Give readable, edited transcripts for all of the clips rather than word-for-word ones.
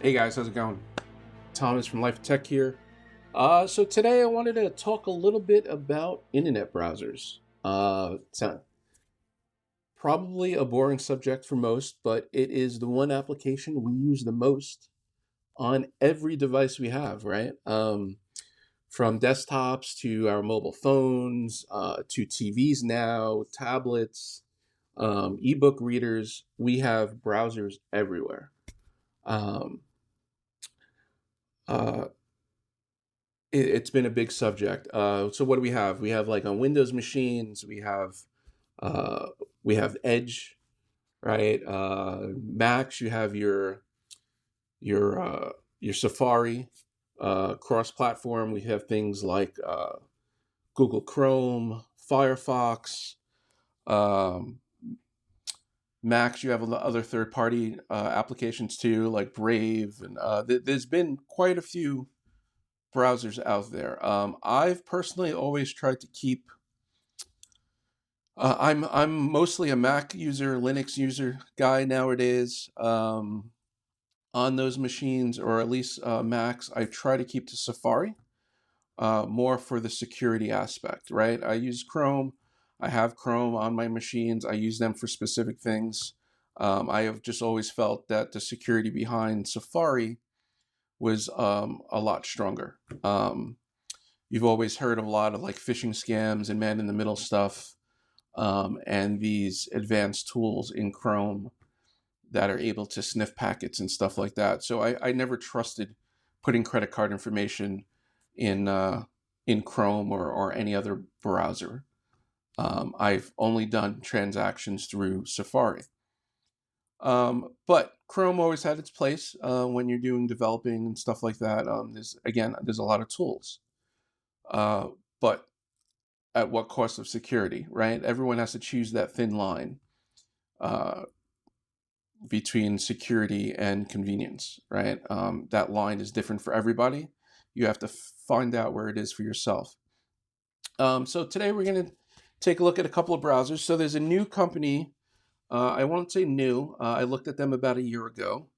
Hey guys, how's it going? Thomas from Life Tech here. So today I wanted to talk a little bit about internet browsers. It's probably a boring subject for most, but it is the one application we use the most on every device we have, right? From desktops to our mobile phones, to TVs now, tablets, ebook readers, we have browsers everywhere. Um, uh, it's been a big subject. So what do we have? We have like on Windows machines, uh, we have Edge, right? Macs, you have your your Safari. Cross-platform, we have things like Google Chrome, Firefox. Um, Macs, you have other third-party applications too, like Brave, and there's been quite a few browsers out there. I've personally always tried to keep. I'm mostly a Mac user, Linux user guy nowadays. On those machines, or at least Macs, I try to keep to Safari, more for the security aspect. Right? I use Chrome. I have Chrome on my machines. I use them for specific things. I have just always felt that the security behind Safari was a lot stronger. You've always heard of a lot of like phishing scams and man in the middle stuff, and these advanced tools in Chrome that are able to sniff packets and stuff like that. So I never trusted putting credit card information in in Chrome or any other browser. I've only done transactions through Safari. But Chrome always had its place when you're doing developing and stuff like that. There's a lot of tools, uh, but at what cost of security, right? Everyone has to choose that thin line uh, between security and convenience, right? That line is different for everybody. You have to find out where it is for yourself. So today we're going to take a look at a couple of browsers. So there's a new company. I won't say new. I looked at them about a year ago.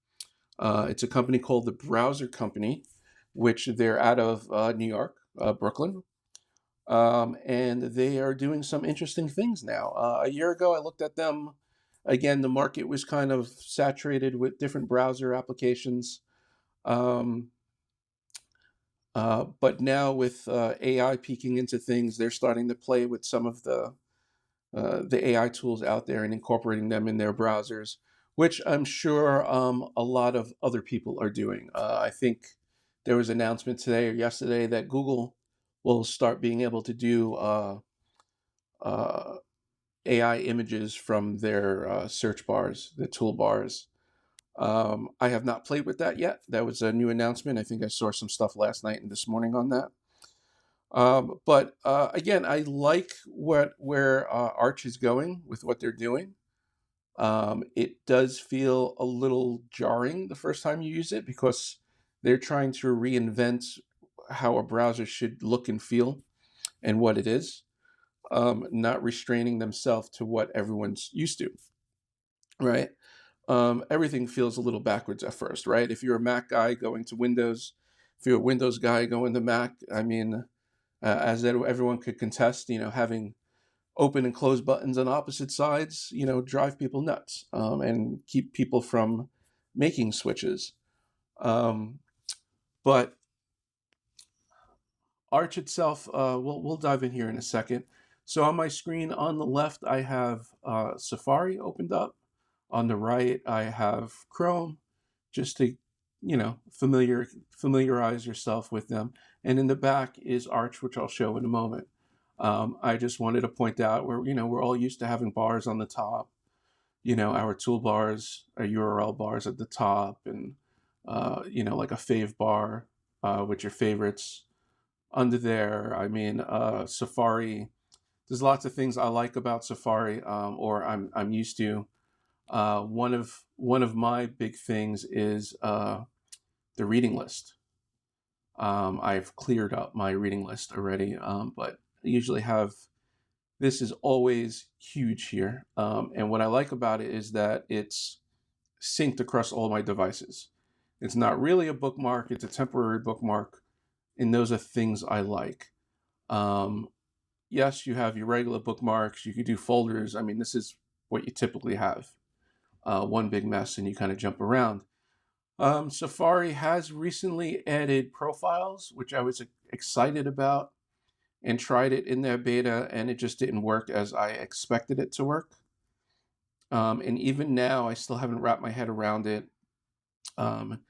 It's a company called the Browser Company, which they're out of New York, Brooklyn. And they are doing some interesting things now. A year ago, I looked at them. Again, the market was kind of saturated with different browser applications. Um, but now with AI peeking into things, they're starting to play with some of the AI tools out there and incorporating them in their browsers, which I'm sure a lot of other people are doing. I think there was an announcement today or yesterday that Google will start being able to do uh, AI images from their search bars, the toolbars. I have not played with that yet. That was a new announcement. I think I saw some stuff last night and this morning on that. But again, I like where Arch is going with what they're doing. It does feel a little jarring the first time you use it because they're trying to reinvent how a browser should look and feel and what it is, not restraining themselves to what everyone's used to, right? Everything feels a little backwards at first, right? If you're a Mac guy going to Windows, if you're a Windows guy going to Mac, I mean, as everyone could contest, having open and close buttons on opposite sides, drive people nuts, and keep people from making switches. Um, but Arch itself, we'll dive in here in a second. So on my screen on the left, I have Safari opened up. On the right, I have Chrome, just to familiarize yourself with them. And in the back is Arch, which I'll show in a moment. I just wanted to point out where we're all used to having bars on the top. Our toolbars, our URL bars at the top, and like a fave bar with your favorites under there. I mean, Safari. There's lots of things I like about Safari, or I'm used to. One of my big things is the reading list. I've cleared up my reading list already, but I usually have. This is always huge here, and what I like about it is that it's synced across all my devices. It's not really a bookmark, it's a temporary bookmark. And those are things I like. Um, yes, you have your regular bookmarks, you could do folders. I mean, this is what you typically have, one big mess, and you kind of jump around. Safari has recently added profiles, which I was excited about, and tried it in their beta, and it just didn't work as I expected it to work. And even now, I still haven't wrapped my head around it. Um,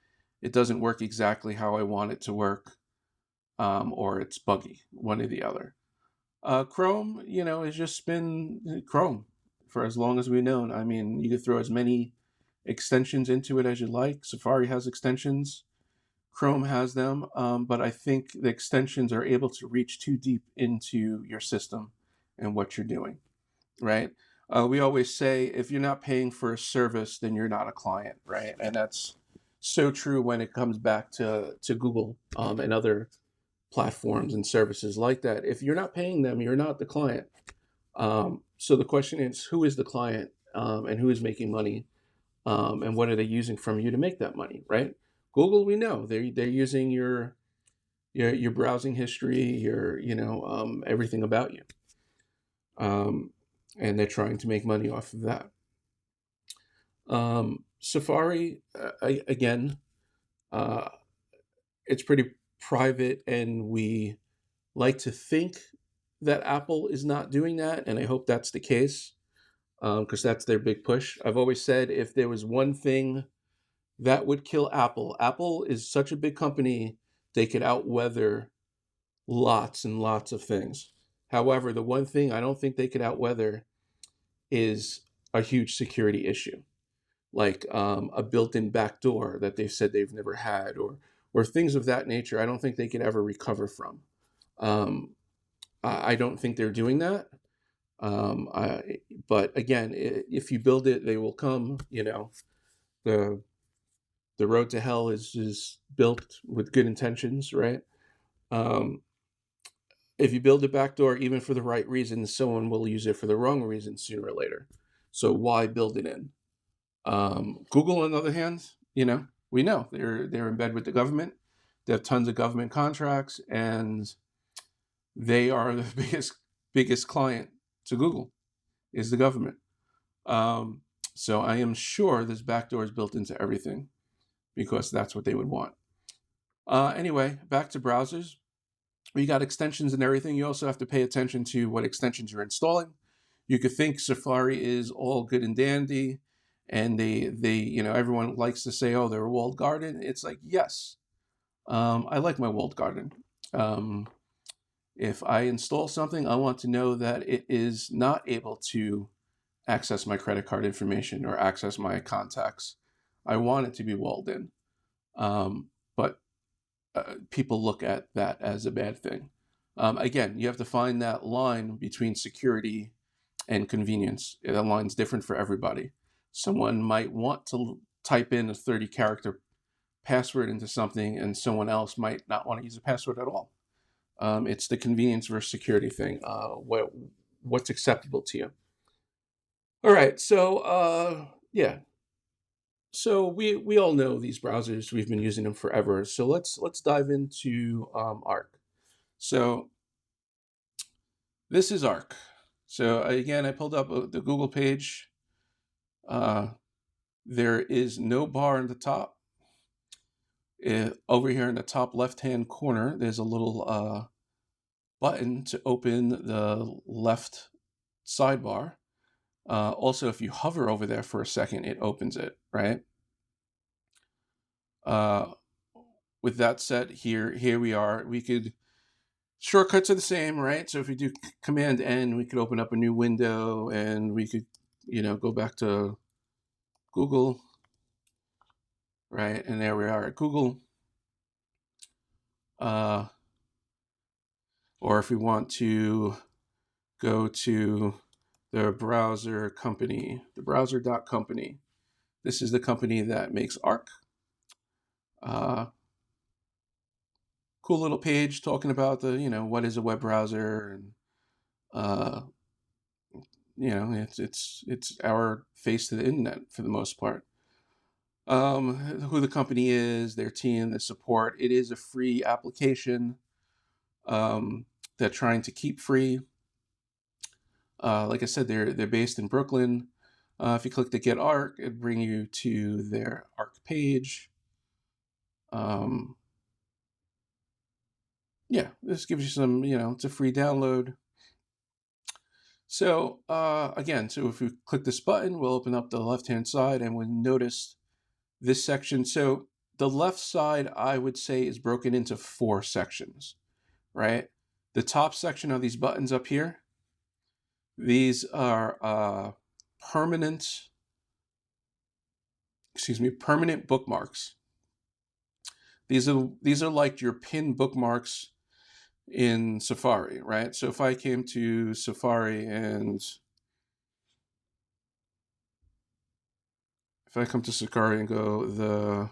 it doesn't work exactly how I want it to work, or it's buggy, one or the other. Chrome, has just been Chrome for as long as we've known. I mean, you could throw as many extensions into it as you like. Safari has extensions, Chrome has them, but I think the extensions are able to reach too deep into your system and what you're doing, right? We always say if you're not paying for a service, then you're not a client, right? And that's so true when it comes back to Google, and other platforms and services like that. If you're not paying them, you're not the client. So the question is, who is the client, and who is making money, and what are they using from you to make that money, right? Google, we know they're using your browsing history, your everything about you, um, and they're trying to make money off of that. Safari, again, uh, it's pretty private, and we like to think that Apple is not doing that, and I hope that's the case, because that's their big push. I've always said if there was one thing that would kill Apple, Apple is such a big company, they could outweather lots and lots of things. However, the one thing I don't think they could outweather is a huge security issue, like a built-in backdoor that they've said they've never had, or things of that nature. I don't think they could ever recover from. Um, I don't think they're doing that. But again, if you build it, they will come. The the road to hell is built with good intentions, right? Um, if you build a backdoor, even for the right reasons, someone will use it for the wrong reasons sooner or later. So why build it in? Google, on the other hand, we know they're in bed with the government. They have tons of government contracts, and they are the biggest client to Google is the government. Um, so I am sure this backdoor is built into everything because that's what they would want. Anyway, back to browsers. You got extensions and everything. You also have to pay attention to what extensions you're installing. You could think Safari is all good and dandy, and they everyone likes to say, oh, they're a walled garden. It's like, yes, I like my walled garden. Um, if I install something, I want to know that it is not able to access my credit card information or access my contacts. I want it to be walled in. But people look at that as a bad thing. Again, you have to find that line between security and convenience. That line's different for everybody. Someone might want to type in a 30-character password into something, and someone else might not want to use a password at all. It's the convenience versus security thing. What's acceptable to you? All right, so yeah, so we all know these browsers. We've been using them forever. So let's dive into Arc. So this is Arc. So again, I pulled up the Google page. There is no bar in the top. Over here in the top left-hand corner, there's a little button to open the left sidebar. Also, if you hover over there for a second, it opens it, right? With that said, here we are. We could shortcuts are the same, right? So if we do Command N, we could open up a new window, and we could, go back to Google, right? And there we are at Google. Or if we want to go to the browser company, the browser.company. This is the company that makes Arc. Cool little page talking about what is a web browser, and it's our face to the internet for the most part. who the company is, their team, the support. It is a free application. They're trying to keep free. Like I said, they're based in Brooklyn. If you click the Get Arc, it'd bring you to their Arc page. Yeah, this gives you some, it's a free download. So again, so if we click this button, we'll open up the left-hand side and we'll notice this section. So the left side, I would say, is broken into 4 sections, right? The top section of these buttons up here, these are permanent bookmarks. These are like your pinned bookmarks in Safari, right? So if I came to Safari and if I come to Safari and go the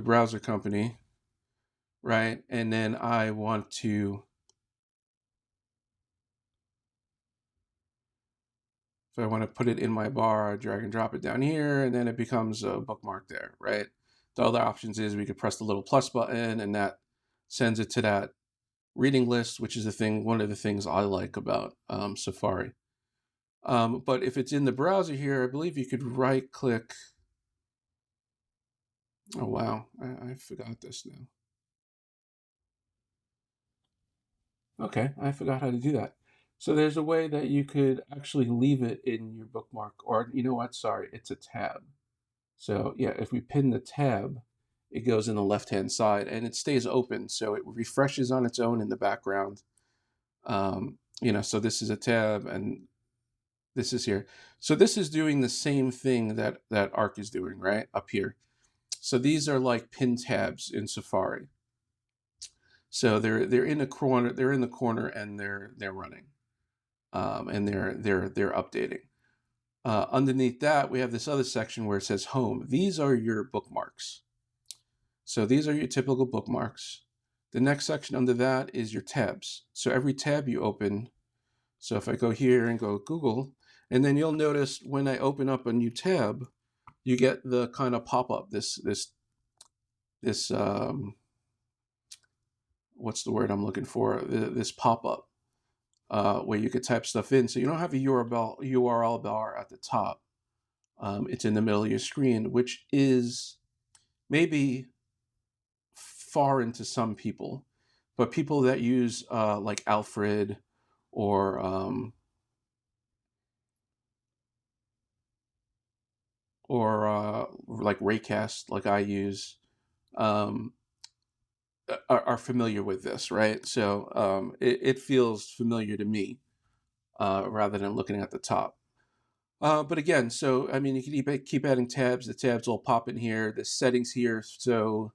browser company, right? And then I want to, if I want to put it in my bar, I drag and drop it down here, and then it becomes a bookmark there, right? The other options is we could press the little plus button, and that sends it to that reading list, which is one of the things I like about Safari. But if it's in the browser here, I believe you could right click. Oh, wow. I forgot this now. Okay, I forgot how to do that. So there's a way that you could actually leave it in your bookmark, or you know what? Sorry, it's a tab. So yeah, if we pin the tab, it goes in the left-hand side and it stays open. So it refreshes on its own in the background. So this is a tab and this is here. So this is doing the same thing that Arc is doing, right? Up here. So these are like pin tabs in Safari. So they're in a corner, they're in the corner and they're running. And they're updating. Underneath that, we have this other section where it says home. These are your bookmarks. So these are your typical bookmarks. The next section under that is your tabs. So every tab you open, so if I go here and go Google, and then you'll notice when I open up a new tab, you get the kind of pop-up, this what's the word I'm looking for? This pop-up where you could type stuff in. So you don't have a URL bar at the top. It's in the middle of your screen, which is maybe foreign to some people, but people that use like Alfred or like Raycast, like I use, um, are familiar with this, right? So it feels familiar to me rather than looking at the top. But again, so I mean, you can keep adding tabs. The tabs will pop in here. The settings here, so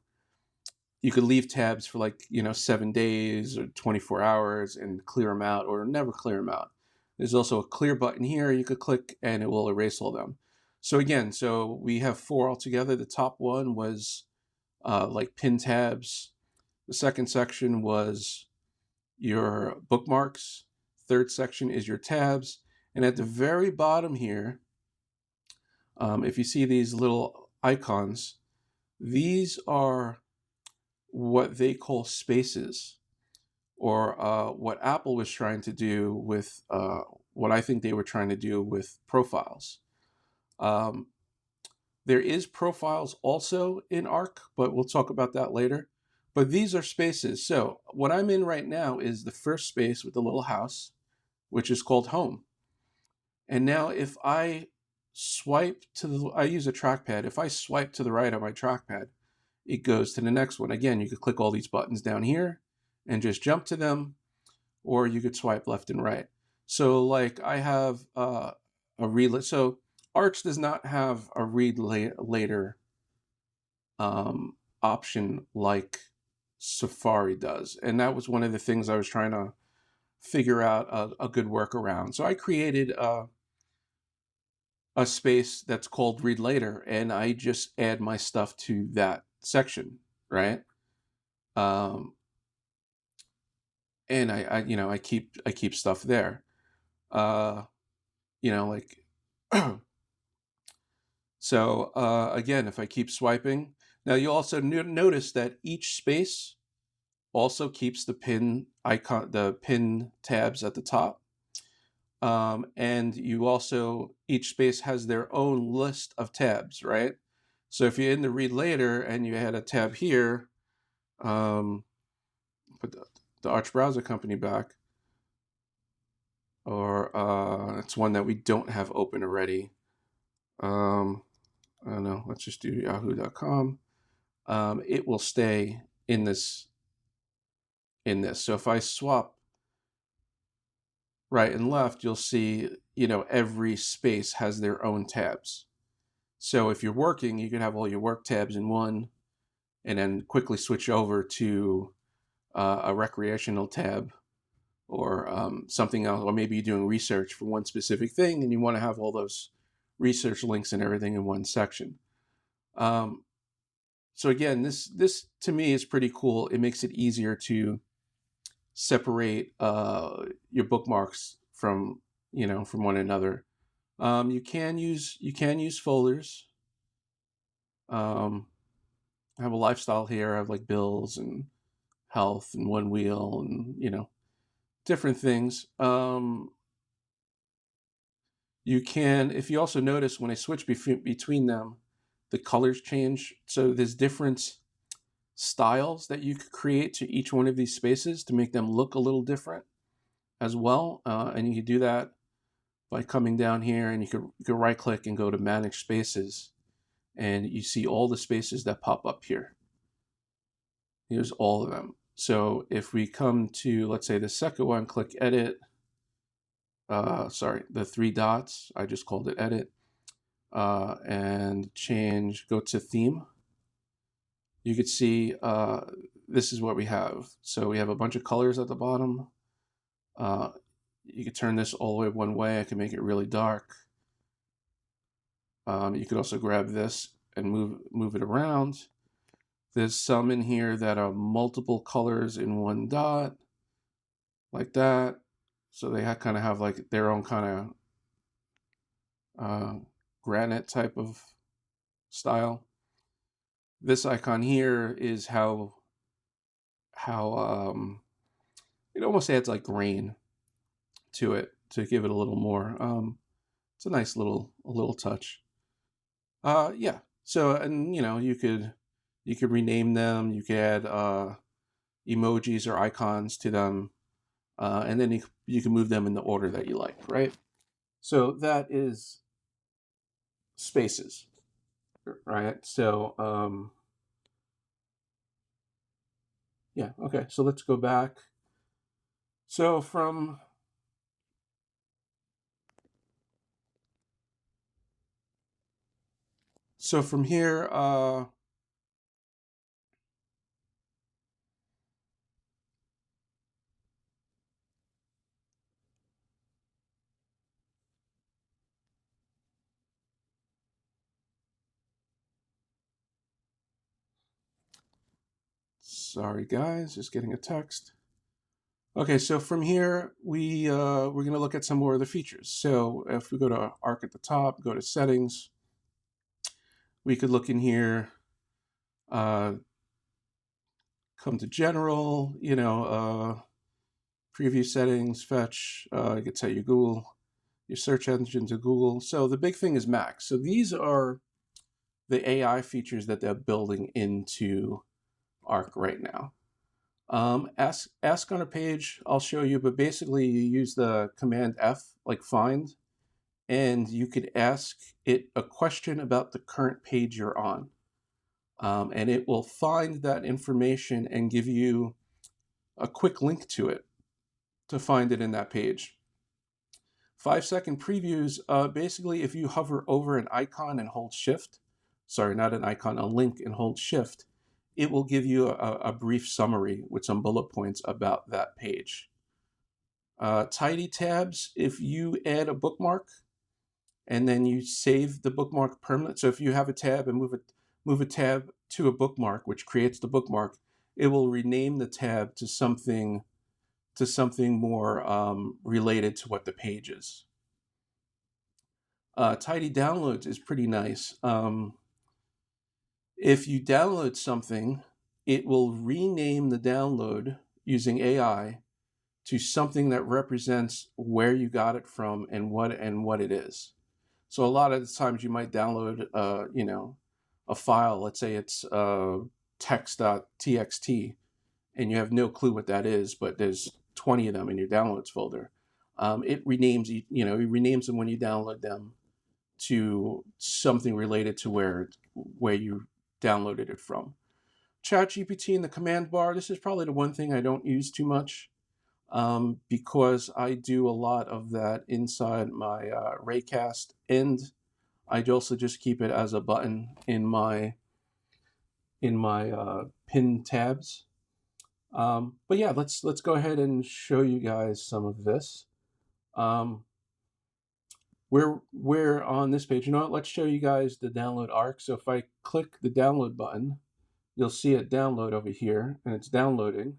you could leave tabs for 7 days or 24 hours and clear them out, or never clear them out. There's also a clear button here you could click and it will erase all them. So again, so we have 4 altogether. The top one was like pin tabs. The second section was your bookmarks. Third section is your tabs. And at the very bottom here, if you see these little icons, these are what they call spaces, or what Apple was trying to do with what I think they were trying to do with profiles. Um, there is profiles also in Arc, but we'll talk about that later. But these are spaces. So what I'm in right now is the first space with the little house, which is called home. And now if I swipe I use a trackpad. If I swipe to the right on my trackpad, it goes to the next one. Again, you could click all these buttons down here and just jump to them, or you could swipe left and right. So like I have a read. So Arch does not have a read later option like Safari does. And that was one of the things I was trying to figure out a good workaround. So I created a space that's called read later, and I just add my stuff to that section, right? And I keep stuff there. You know, like, so again, if I keep swiping, now you also notice that each space also keeps the pin icon, the pin tabs at the top. And you also, each space has their own list of tabs, right? So if you're in the read later and you had a tab here, put the Arch Browser Company back, or it's one that we don't have open already. I don't know, let's just do yahoo.com. It will stay in this. So if I swap right and left, you'll see, you know, every space has their own tabs. So if you're working, you can have all your work tabs in one and then quickly switch over to a recreational tab, or something else, or maybe you're doing research for one specific thing and you want to have all those research links and everything in one section. So again, this to me is pretty cool. It makes it easier to separate your bookmarks from, you know, from one another. You can use folders. I have a lifestyle here. I have like bills and health and one wheel and, you know, different things. You can, if you also notice when I switch between them, the colors change. So there's different styles that you could create to each one of these spaces to make them look a little different as well. And you can do that by coming down here, and you could right click and go to manage spaces, and you see all the spaces that pop up here. Here's all of them. So if we come to, let's say, the second one, click edit, sorry, the three dots, I just called it edit, and change, go to theme. You could see this is what we have. So we have a bunch of colors at the bottom. You could turn this all the way one way. I can make it really dark. You could also grab this and move it around. There's some in here that are multiple colors in one dot, like that. So they kind of have like their own kind of granite type of style. This icon here is how it almost adds like grain to it to give it a little more. It's a nice little touch. Yeah. So, and you know, you could rename them. You could add emojis or icons to them, and then you can move them in the order that you like, right? So that is spaces, right? So yeah, okay. So let's go back. So from here, sorry guys, just getting a text. Okay, so from here, we're going to look at some more of the features. So if we go to Arc at the top, go to settings, we could look in here, come to general, you know, preview settings, fetch, you could set your search engine to Google. So the big thing is Max. So these are the AI features that they're building into Arc right now. Ask on a page, I'll show you, but basically you use the command F, like find, and you could ask it a question about the current page you're on. And it will find that information and give you a quick link to it to find it in that page. 5-second previews, basically if you hover over an icon and hold shift, sorry, not an icon, a link, and hold shift, it will give you a brief summary with some bullet points about that page. Tidy tabs, if you add a bookmark and then you save the bookmark permanent, so if you have a tab and move a tab to a bookmark, which creates the bookmark, it will rename the tab to something to something more related to what the page is. Tidy Downloads is pretty nice. If you download something, it will rename the download using AI to something that represents where you got it from and what it is. So a lot of the times you might download, a file. Let's say it's text.txt, and you have no clue what that is, but there's 20 of them in your downloads folder. It renames them when you download them to something related to where you downloaded it from. ChatGPT in the command bar. This is probably the one thing I don't use too much, because I do a lot of that inside my Raycast, and I also just keep it as a button in my pin tabs. But yeah, let's go ahead and show you guys some of this. We're on this page. You know what? Let's show you guys the download arc. So if I click the download button, you'll see it download over here, and it's downloading.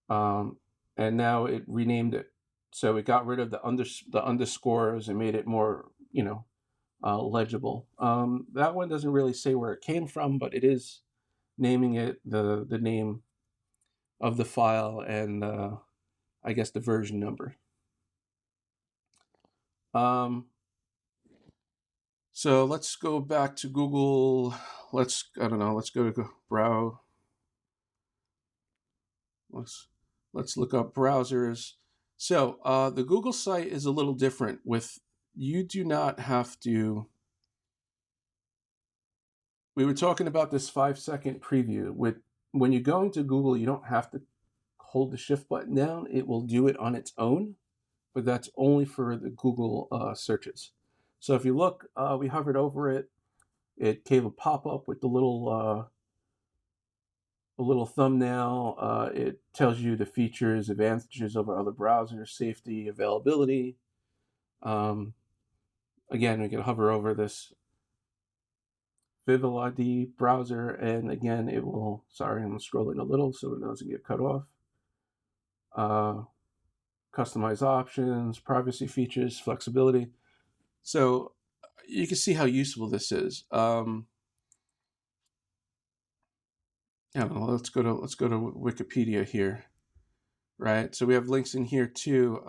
And now it renamed it. So it got rid of the underscores and made it more, legible. That one doesn't really say where it came from, but it is naming it the name of the file and I guess the version number. So let's go back to Google. Let's go to Browse. Let's look up browsers. So the Google site is a little different. You do not have to. We were talking about this 5-second preview. When you go into Google, you don't have to hold the shift button down. It will do it on its own, but that's only for the Google searches. So if you look, we hovered over it. It gave a pop-up with the little thumbnail. It tells you the features, advantages over other browsers, safety, availability. Again, we can hover over this Vivaldi browser, and again, it will. Sorry, I'm scrolling a little so it doesn't get cut off. Customize options, privacy features, flexibility. So you can see how useful this is. I don't know. Let's go to Wikipedia here, right? So we have links in here too.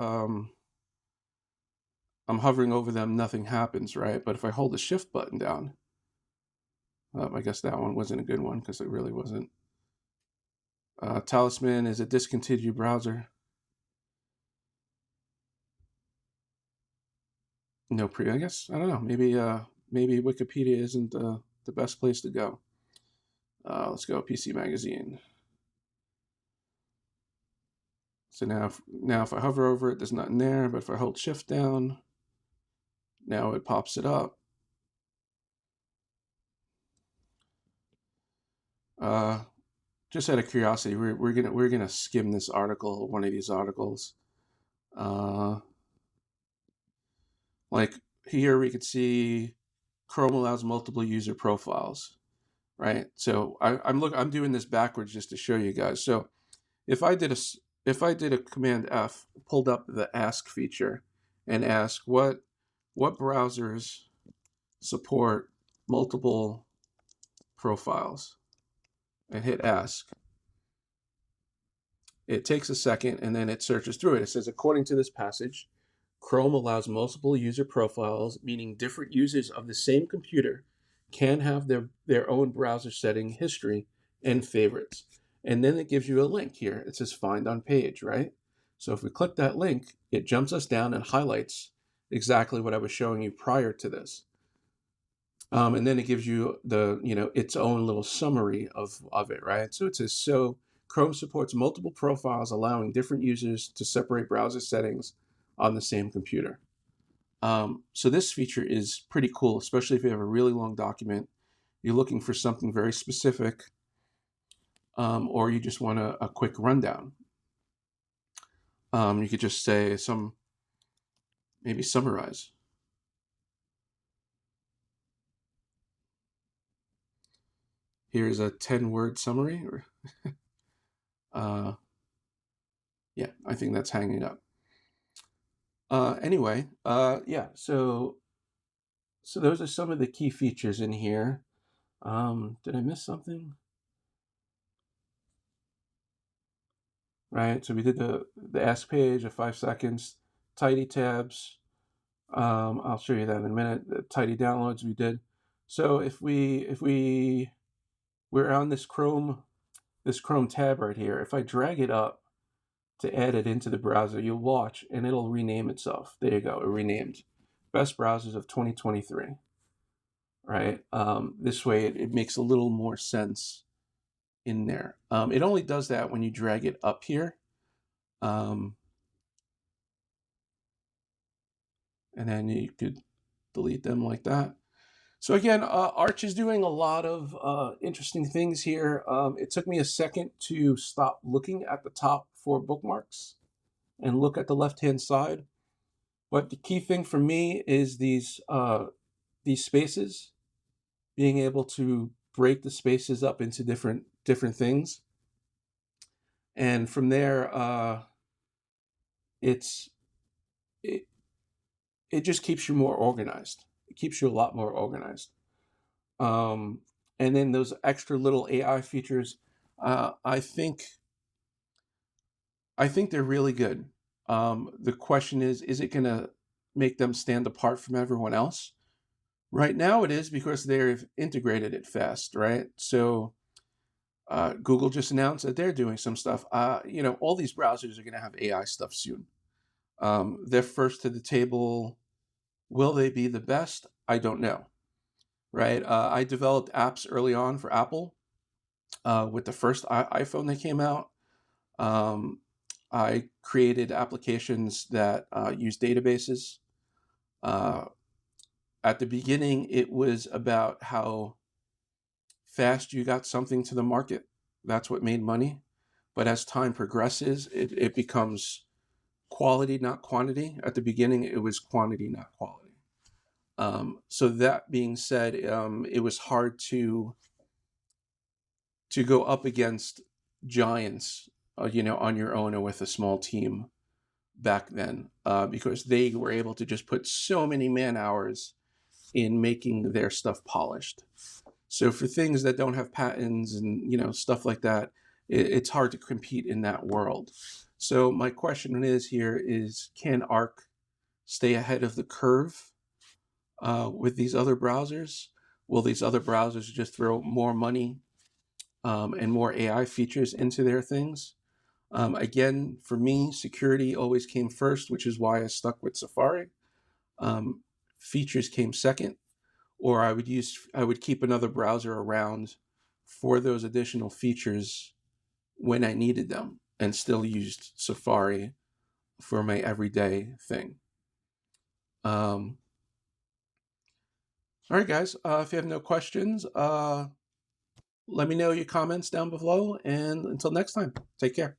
I'm hovering over them, nothing happens, right? But if I hold the shift button down, I guess that one wasn't a good one because it really wasn't. Talisman is a discontinued browser. No I guess I don't know. Maybe Wikipedia isn't the best place to go. Let's go PC Magazine. So now if I hover over it, there's nothing there. But if I hold shift down, now it pops it up. Just out of curiosity, we're gonna skim this article, one of these articles. Like here, we could see Chrome allows multiple user profiles, right? So I'm doing this backwards just to show you guys. So if I did a Command F, pulled up the Ask feature, and ask what browsers support multiple profiles, and hit Ask. It takes a second, and then it searches through it. It says, according to this passage, Chrome allows multiple user profiles, meaning different users of the same computer can have their own browser setting history and favorites. And then it gives you a link here. It says find on page, right? So if we click that link, it jumps us down and highlights exactly what I was showing you prior to this. And then it gives you its own little summary of it, right? So it says, so Chrome supports multiple profiles, allowing different users to separate browser settings on the same computer. So this feature is pretty cool, especially if you have a really long document, you're looking for something very specific, or you just want a quick rundown. You could just say maybe summarize. Here's a 10-word summary. Yeah, I think that's hanging up. Anyway, yeah. So those are some of the key features in here. Did I miss something? Right. So we did the Ask page of 5 seconds, tidy tabs. I'll show you that in a minute. The tidy downloads we did. So we're on this Chrome tab right here. If I drag it up to add it into the browser, you'll watch and it'll rename itself. There you go. It renamed Best Browsers of 2023. Right. This way it makes a little more sense in there. It only does that when you drag it up here. And then you could delete them like that. So again, Arch is doing a lot of interesting things here. It took me a second to stop looking at the top for bookmarks and look at the left-hand side. But the key thing for me is these spaces, being able to break the spaces up into different things, and from there, it it just keeps you more organized. It keeps you a lot more organized. Um, and then those extra little AI features, I think they're really good. The question is it going to make them stand apart from everyone else? Right now, it is because they've integrated it fast, right? So Google just announced that they're doing some stuff. All these browsers are going to have AI stuff soon. They're first to the table. Will they be the best? I don't know, right? I developed apps early on for Apple with the first iPhone that came out. I created applications that use databases. Uh, at the beginning, it was about how fast you got something to the market. That's what made money. But as time progresses, it becomes quality, not quantity. At the beginning, it was quantity, not quality. So that being said, it was hard to go up against giants, on your own or with a small team back then, because they were able to just put so many man hours in making their stuff polished. So for things that don't have patents and stuff like that, it's hard to compete in that world. So my question is can Arc stay ahead of the curve with these other browsers? Will these other browsers just throw more money and more AI features into their things? Again, for me, security always came first, which is why I stuck with Safari. Features came second, or I would keep another browser around for those additional features when I needed them, and still used Safari for my everyday thing. All right, guys. If you have no questions, let me know your comments down below. And until next time, take care.